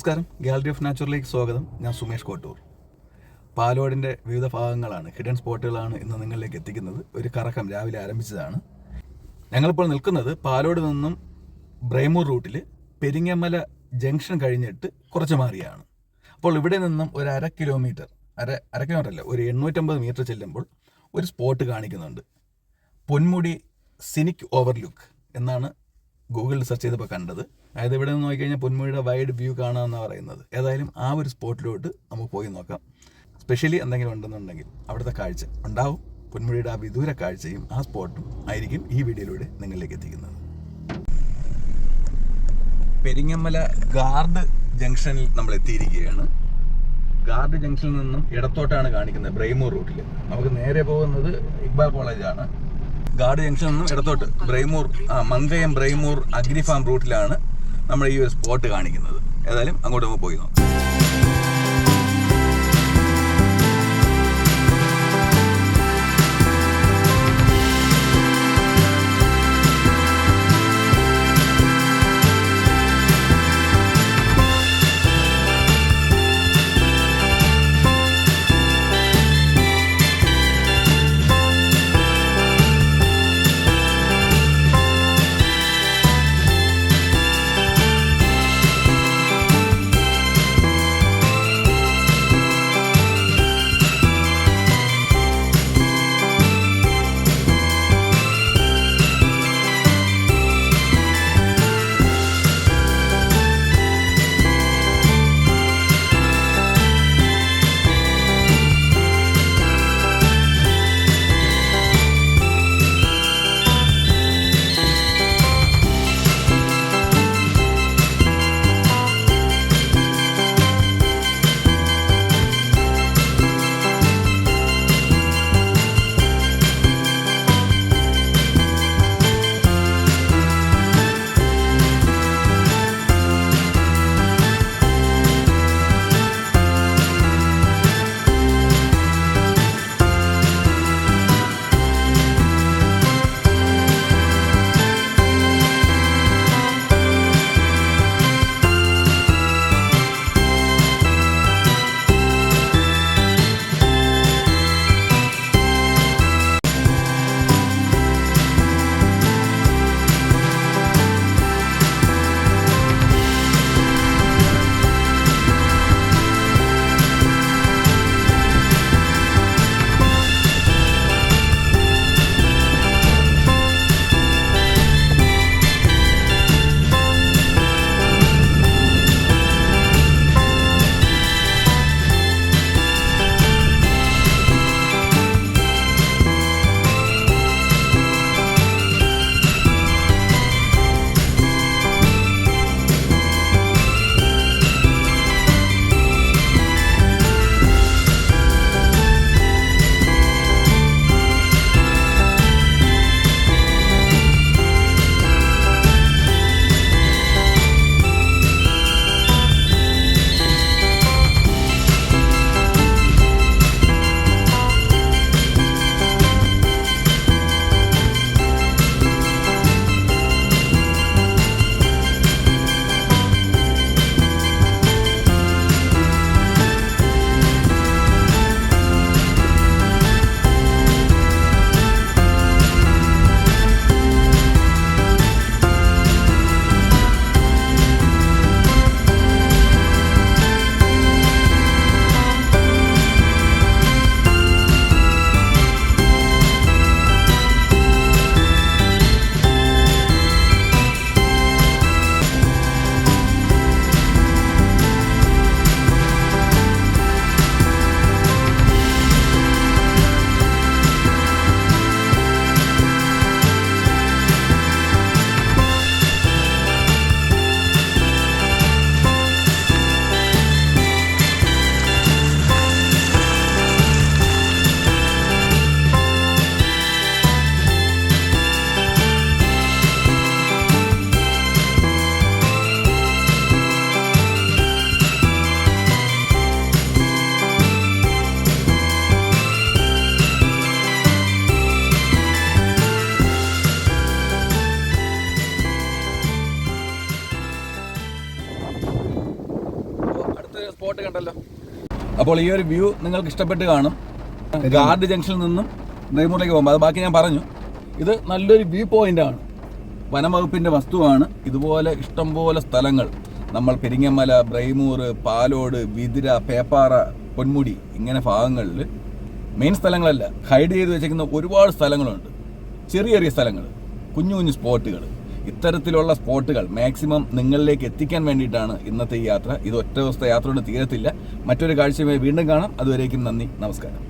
നമസ്കാരം, gallery of നാച്ചുറലിലേക്ക് സ്വാഗതം. ഞാൻ സുമേഷ് കോട്ടൂർ. പാലോടിൻ്റെ വിവിധ ഭാഗങ്ങളാണ്, ഹിഡൻ സ്പോട്ടുകളാണ് ഇന്ന് നിങ്ങളിലേക്ക് എത്തിക്കുന്നത്. ഒരു കറക്കം രാവിലെ ആരംഭിച്ചതാണ്. ഞങ്ങളിപ്പോൾ നിൽക്കുന്നത് പാലോട് നിന്നും ബ്രൈമൂർ റൂട്ടിൽ പെരിങ്ങമല ജംഗ്ഷൻ കഴിഞ്ഞിട്ട് കുറച്ച് മാറിയാണ്. അപ്പോൾ ഇവിടെ നിന്നും ഒരു അര കിലോമീറ്റർ അല്ല, ഒരു 850 മീറ്റർ ചെല്ലുമ്പോൾ ഒരു സ്പോട്ട് കാണിക്കുന്നുണ്ട്. പൊന്മുടി സിനിക് ഓവർലുക്ക് എന്നാണ് ഗൂഗിളിൽ സെർച്ച് ചെയ്തപ്പോൾ കണ്ടത്. അതായത് ഇവിടെ നിന്ന് നോക്കിക്കഴിഞ്ഞാൽ പൊന്മുടിയുടെ വൈഡ് വ്യൂ കാണാമെന്നാണ് പറയുന്നത്. ഏതായാലും ആ ഒരു സ്പോട്ടിലോട്ട് നമുക്ക് പോയി നോക്കാം. സ്പെഷ്യലി എന്തെങ്കിലും ഉണ്ടെന്നുണ്ടെങ്കിൽ അവിടുത്തെ കാഴ്ച ഉണ്ടാവും. പൊന്മുടിയുടെ ആ വിദൂര കാഴ്ചയും ആ സ്പോട്ടും ആയിരിക്കും ഈ വീഡിയോയിലൂടെ നിങ്ങളിലേക്ക് എത്തിക്കുന്നത്. പെരിങ്ങമല ഗാർഡ് ജംഗ്ഷനിൽ നമ്മൾ എത്തിയിരിക്കുകയാണ്. ഗാർഡ് ജംഗ്ഷനിൽ നിന്നും ഇടത്തോട്ടാണ് കാണിക്കുന്നത്, ബ്രൈമൂർ റൂട്ടിൽ. നമുക്ക് നേരെ പോകുന്നത് ഇക്ബാൽ കോളേജാണ്. ഗാർഡ് ജംഗ്ഷനിൽ നിന്നും ഇടത്തോട്ട് മങ്കയം ബ്രൈമൂർ അഗ്രി ഫാം റൂട്ടിലാണ് നമ്മൾ ഈ ഒരു സ്പോട്ട് കാണിക്കുന്നത്. ഏതായാലും അങ്ങോട്ട് നമുക്ക് പോയി നോക്കാം. സ്പോട്ട് കണ്ടല്ലോ. അപ്പോൾ ഈ ഒരു വ്യൂ നിങ്ങൾക്ക് ഇഷ്ടപ്പെട്ട് കാണും. ഗാർഡ് ജംഗ്ഷനിൽ നിന്നും ബ്രൈമൂറിലേക്ക് പോകുമ്പോൾ അത് ബാക്കി ഞാൻ പറഞ്ഞു. ഇത് നല്ലൊരു വ്യൂ പോയിന്റ് ആണ്, വനംവകുപ്പിന്റെ വസ്തുവാണ്. ഇതുപോലെ ഇഷ്ടംപോലെ സ്ഥലങ്ങൾ നമ്മൾ പെരിങ്ങമല, ബ്രൈമൂർ, പാലോട്, വിതിര, പേപ്പാറ, പൊന്മുടി ഇങ്ങനെ ഭാഗങ്ങളിൽ മെയിൻ സ്ഥലങ്ങളല്ല, ഹൈഡ് ചെയ്ത് വെച്ചിരിക്കുന്ന ഒരുപാട് സ്ഥലങ്ങളുണ്ട്. ചെറിയ ചെറിയ സ്ഥലങ്ങൾ, കുഞ്ഞു കുഞ്ഞു സ്പോട്ടുകൾ. ഇത്തരത്തിലുള്ള സ്പോട്ടുകൾ മാക്സിമം നിങ്ങളിലേക്ക് എത്തിക്കാൻ വേണ്ടിയിട്ടാണ് ഇന്നത്തെ ഈ യാത്ര. ഇത് ഒറ്റ ദിവസത്തെ യാത്ര കൊണ്ട് തീരത്തില്ല. മറ്റൊരു കാഴ്ചയുമായി വീണ്ടും കാണാം. അതുവരേക്കും നന്ദി, നമസ്കാരം.